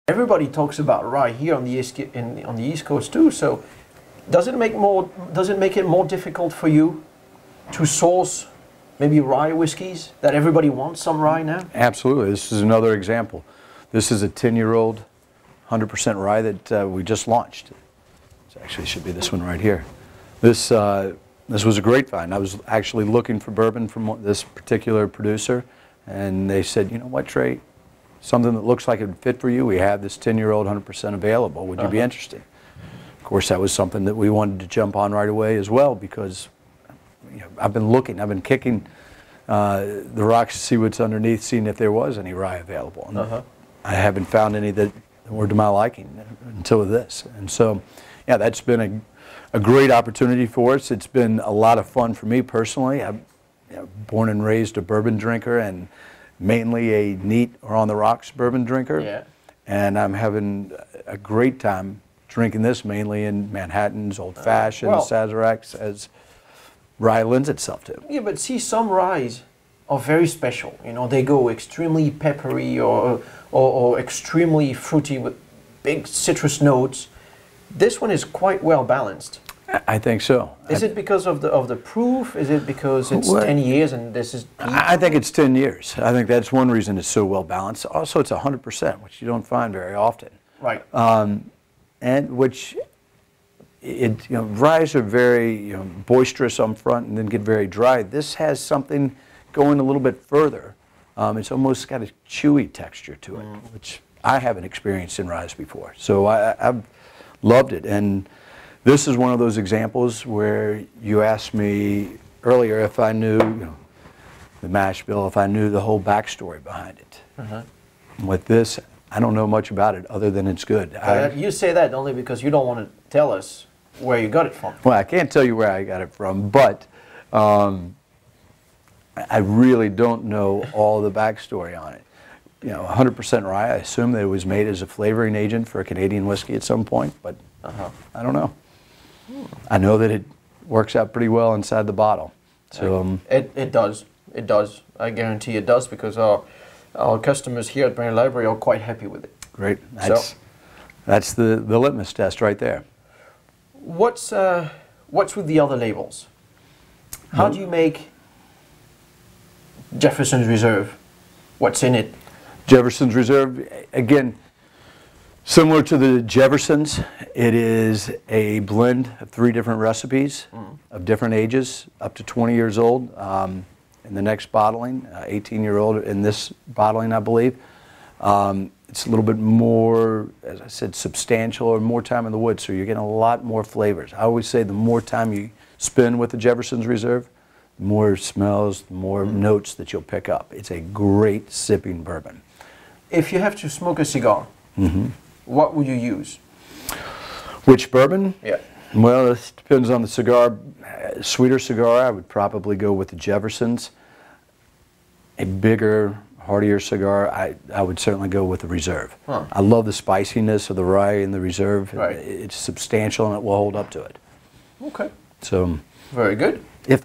Everybody talks about rye here on the East Coast too. So, does it make it more difficult for you to source maybe rye whiskeys that everybody wants some rye now? Absolutely. This is another example. This is a 10-year-old 100% rye that we just launched. It actually should be this one right here. This was a great find. I was actually looking for bourbon from this particular producer, and they said, you know what, Trey, something that looks like it would fit for you, we have this 10-year-old 100% available. Would you be interested? Of course, that was something that we wanted to jump on right away as well, because I've been kicking the rocks to see what's underneath, seeing if there was any rye available. And I haven't found any that were to my liking until this. And so, yeah, that's been a great opportunity for us. It's been a lot of fun for me personally. I'm born and raised a bourbon drinker, and mainly a neat or on the rocks bourbon drinker. Yeah. And I'm having a great time drinking this mainly in Manhattans, old fashioned, Sazeracs, as rye lends itself to. Yeah, but see, some ryes are very special. You know, they go extremely peppery or extremely fruity with big citrus notes. This one is quite well balanced. I think so. Is it because of the proof? Is it because it's 10 years and this is peak? I think it's 10 years. I think that's one reason it's so well balanced. Also, it's 100%, which you don't find very often. Right. And which, ryes are very boisterous on front and then get very dry. This has something going a little bit further. It's almost got a chewy texture to it, which I haven't experienced in ryes before. So I've loved it. And this is one of those examples where you asked me earlier if I knew the mash bill, if I knew the whole backstory behind it. With this, I don't know much about it other than it's good. You say that only because you don't want to tell us where you got it from. Well, I can't tell you where I got it from, but I really don't know all the backstory on it. 100% rye, I assume that it was made as a flavoring agent for a Canadian whiskey at some point, but I don't know. I know that it works out pretty well inside the bottle. So it does. It does. I guarantee it does, because our customers here at Brand Library are quite happy with it. Great. That's the litmus test right there. What's with the other labels? How do you make Jefferson's Reserve? What's in it? Jefferson's Reserve, again, similar to the Jeffersons, it is a blend of 3 different recipes of different ages, up to 20 years old. In the next bottling, 18-year-old in this bottling, I believe. It's a little bit more, as I said, substantial, or more time in the woods, so you're getting a lot more flavors. I always say the more time you spend with the Jefferson's Reserve, the more smells, the more notes that you'll pick up. It's a great sipping bourbon. If you have to smoke a cigar, what would you use? Which bourbon? Yeah. Well, it depends on the cigar. Sweeter cigar, I would probably go with the Jeffersons. A bigger, heartier cigar, I would certainly go with the Reserve. I love the spiciness of the rye in the Reserve. Right. It's substantial and it will hold up to it. Okay. So, very good. If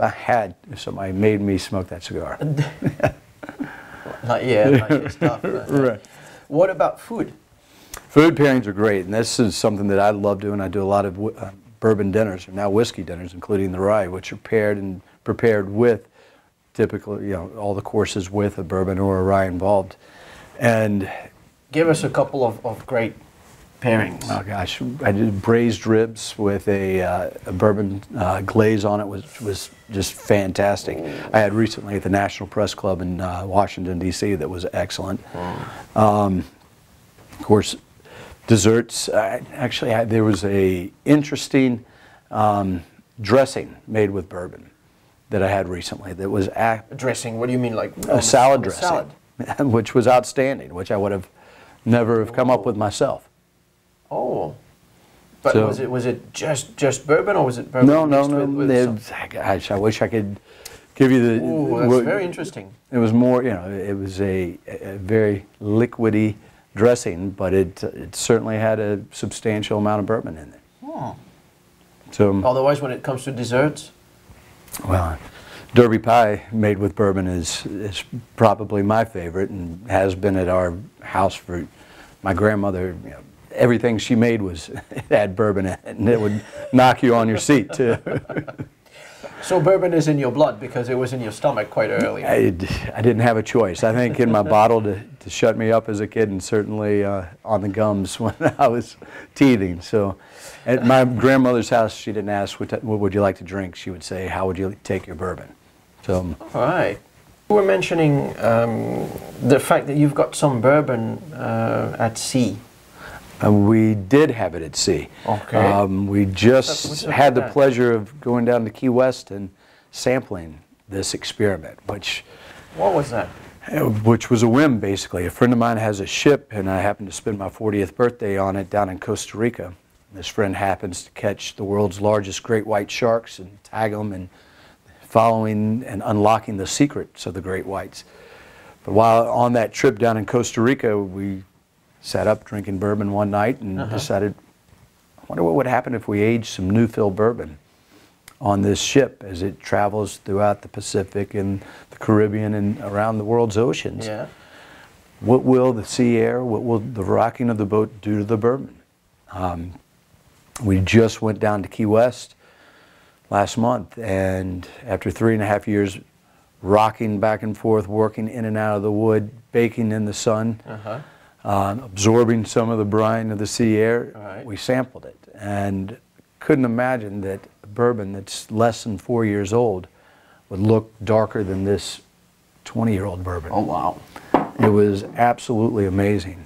somebody made me smoke that cigar. Not yet stuff. Right. What about food? Food pairings are great, and this is something that I love doing. I do a lot of bourbon dinners, or now whiskey dinners, including the rye, which are paired and prepared with, typically, all the courses with a bourbon or a rye involved. And give us a couple of great pairings. Oh gosh, I did braised ribs with a bourbon glaze on it, which was just fantastic. I had recently at the National Press Club in Washington, D.C. that was excellent. Of course, desserts. Actually, there was a interesting dressing made with bourbon that I had recently. That was dressing. What do you mean, like a salad dressing? Which was outstanding, which I would have never have come up with myself. Oh, but so, was it just bourbon, or was it bourbon? No. Gosh, I wish I could give you the. Oh, that's very interesting. It was more, it was a very liquidy dressing, but it certainly had a substantial amount of bourbon in it. Oh. So. Otherwise, when it comes to desserts. Well, Derby pie made with bourbon is probably my favorite, and has been at our house for my grandmother, you know, everything she made was had bourbon in it, and it would knock you on your seat too. So bourbon is in your blood because it was in your stomach quite early. I didn't have a choice. I think in my bottle to shut me up as a kid, and certainly on the gums when I was teething. So at my grandmother's house, she didn't ask, what would you like to drink? She would say, how would you take your bourbon? So. All right. You were mentioning the fact that you've got some bourbon at sea. We did have it at sea. Okay. We just had the pleasure of going down to Key West and sampling this experiment, which... What was that? Which was a whim, basically. A friend of mine has a ship, and I happened to spend my 40th birthday on it down in Costa Rica. This friend happens to catch the world's largest great white sharks and tag them, and following and unlocking the secrets of the great whites. But while on that trip down in Costa Rica, we sat up drinking bourbon one night and decided, I wonder what would happen if we aged some new fill bourbon on this ship as it travels throughout the Pacific and the Caribbean and around the world's oceans. Yeah. What will the sea air, what will the rocking of the boat do to the bourbon? We just went down to Key West last month, and after 3.5 years rocking back and forth, working in and out of the wood, baking in the sun, absorbing some of the brine of the sea air, we sampled it, and couldn't imagine that a bourbon that's less than 4 years old would look darker than this 20-year-old bourbon. Oh, wow. It was absolutely amazing.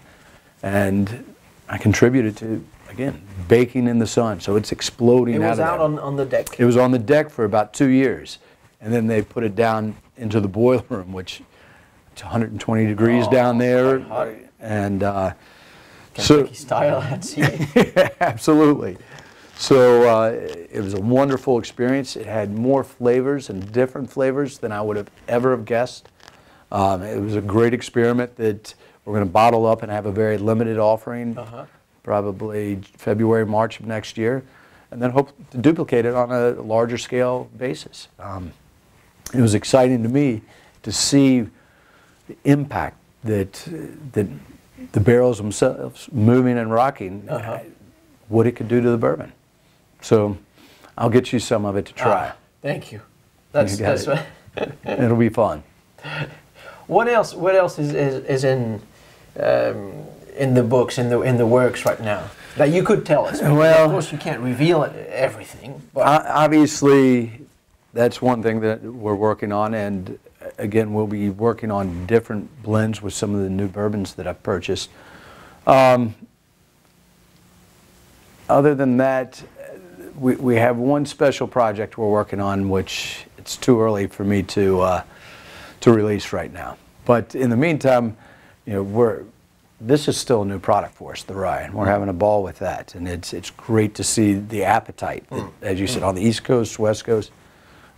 And I contributed to, again, baking in the sun, so it's exploding out of there. It was out on the deck? It was on the deck for about 2 years, and then they put it down into the boiler room, which it's 120 degrees down there. And Kentucky style at sea. Absolutely. So it was a wonderful experience. It had more flavors and different flavors than I would have ever guessed. It was a great experiment that we're going to bottle up and have a very limited offering, probably February, March of next year, and then hope to duplicate it on a larger scale basis. It was exciting to me to see the impact that the barrels themselves moving and rocking, what it could do to the bourbon. So I'll get you some of it to try. Thank you. That's It'll be fun. What else? What else is in the books, in the works right now that you could tell us? Well, of course, you can't reveal everything. But obviously, that's one thing that we're working on, and again, we'll be working on different blends with some of the new bourbons that I've purchased. Other than that, we have one special project we're working on, which it's too early for me to release right now. But in the meantime, you know, this is still a new product for us, the rye, and we're having a ball with that. And it's great to see the appetite, that, as you said, on the East Coast, West Coast.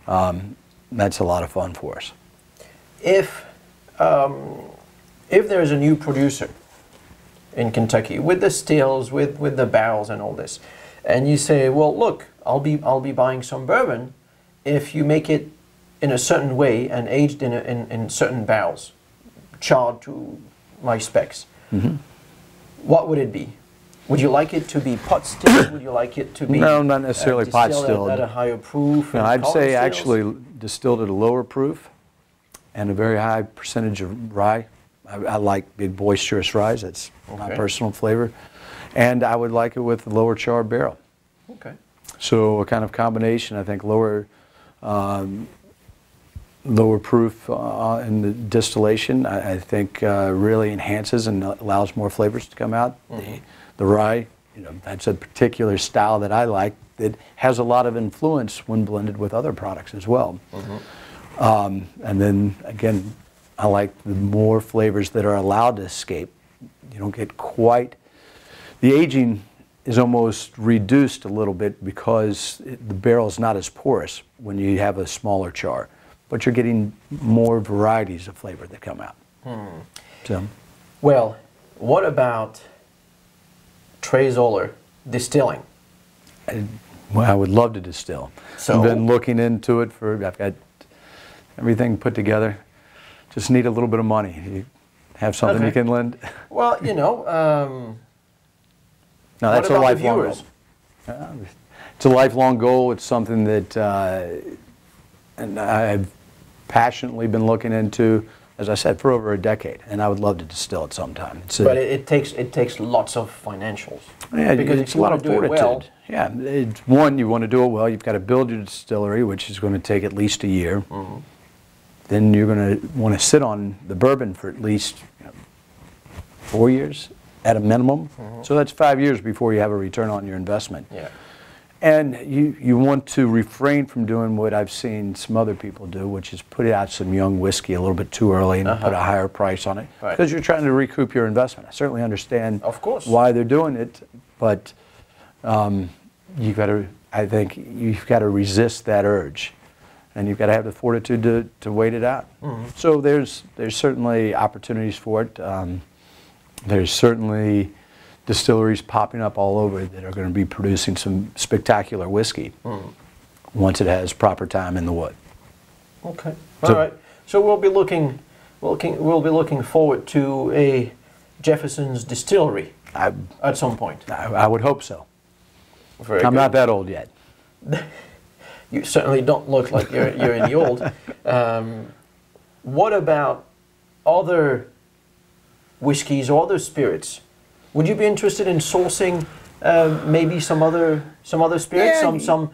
That's a lot of fun for us. If there is a new producer in Kentucky with the stills, with the barrels and all this, and you say, well, look, I'll be buying some bourbon if you make it in a certain way and aged in certain barrels, charred to my specs. What would it be? Would you like it to be pot stilled? Would you like it to be no, not necessarily pot stilled at a higher proof? No, I'd say actually distilled at a lower proof and a very high percentage of rye. I like big boisterous rye. That's my personal flavor. And I would like it with a lower charred barrel. Okay. So a kind of combination, I think, lower proof in the distillation, I think really enhances and allows more flavors to come out. The rye, you know, that's a particular style that I like that has a lot of influence when blended with other products as well. And then again, I like the more flavors that are allowed to escape. You don't get quite, the aging is almost reduced a little bit because the barrel is not as porous when you have a smaller char, but you're getting more varieties of flavor that come out. So. Well, what about Trey Zoeller distilling? Well, I would love to distill. So? I've been looking into it I've got everything put together. Just need a little bit of money. Have something you can lend? Well, you know, no, that's a what about the lifelong viewers? goal. It's a lifelong goal. It's something that and I've passionately been looking into, as I said, for over a decade, and I would love to distill it sometime. But it takes lots of financials. Yeah, because it's if a you lot want of to do it fortitude. well, Yeah, one, you want to do it well. You've got to build your distillery, which is going to take at least a year. mm-hmm. Then you're going to want to sit on the bourbon for at least 4 years at a minimum. Mm-hmm. So that's 5 years before you have a return on your investment. Yeah. And you want to refrain from doing what I've seen some other people do, which is put out some young whiskey a little bit too early and put a higher price on it. Right. Because you're trying to recoup your investment. I certainly understand Of course. why they're doing it, but you've got to, I think you've got to resist that urge. And you've got to have the fortitude to wait it out. Mm-hmm. So there's certainly opportunities for it. There's certainly distilleries popping up all over that are going to be producing some spectacular whiskey once it has proper time in the wood. Okay. All right. So we'll be looking forward to a Jefferson's distillery at some point. I would hope so. Very I'm good. not that old yet. You certainly don't look like you're in the old. What about other whiskeys or other spirits? Would you be interested in sourcing maybe some other spirits, Yeah.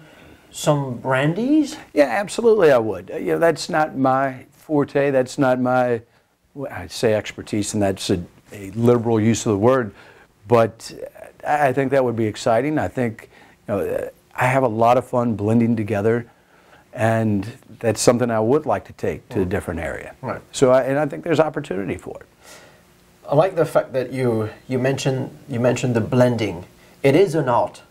some brandies? Yeah, absolutely I would. That's not my forte. That's not my, I'd say expertise, and that's a liberal use of the word. But I think that would be exciting. I think I have a lot of fun blending together, and that's something I would like to take to a different area. Right. So, I think there's opportunity for it. I like the fact that you mentioned the blending. It is an art.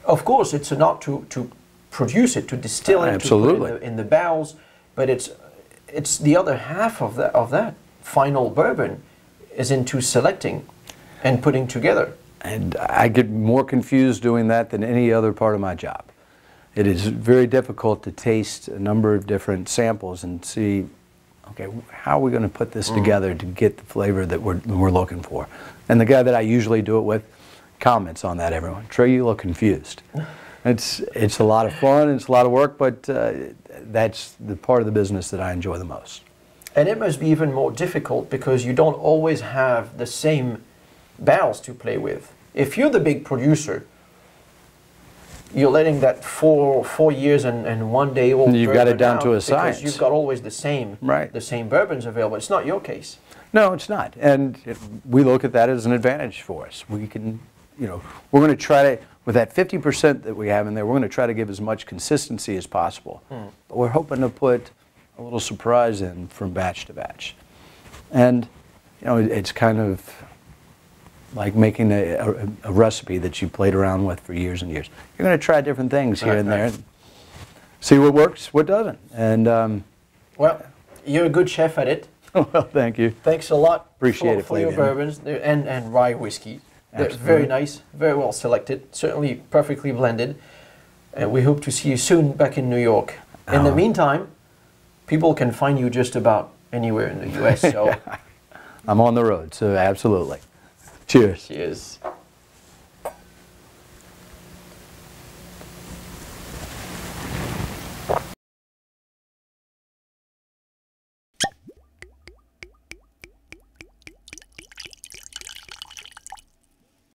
Of course, it's an art to produce it, to distill it, Absolutely. to put it in the barrels. But it's the other half of that final bourbon is into selecting and putting together. And I get more confused doing that than any other part of my job. It is very difficult to taste a number of different samples and see, okay, how are we going to put this together to get the flavor that we're looking for? And the guy that I usually do it with comments on that, everyone. Trey, you look confused. It's a lot of fun, it's a lot of work, but that's the part of the business that I enjoy the most. And it must be even more difficult because you don't always have the same barrels to play with. If you're the big producer, you're letting that four years and 1 day old. You've got it down to a science. Because you've got always the same bourbons available. It's not your case. No, it's not. And we look at that as an advantage for us. We can, we're going to try to, with that 50% that we have in there, we're going to try to give as much consistency as possible. But we're hoping to put a little surprise in from batch to batch. And, it's kind of like making a recipe that you played around with for years and years. You're going to try different things here and there, and see what works, what doesn't. And well, you're a good chef at it. well, thank you. Thanks a lot. Appreciate it, for your Flavian. bourbons and rye whiskey. They're Absolutely. very nice, very well selected, certainly perfectly blended. And we hope to see you soon back in New York. In the meantime, people can find you just about anywhere in the U.S. So I'm on the road, so absolutely. Cheers. cheers.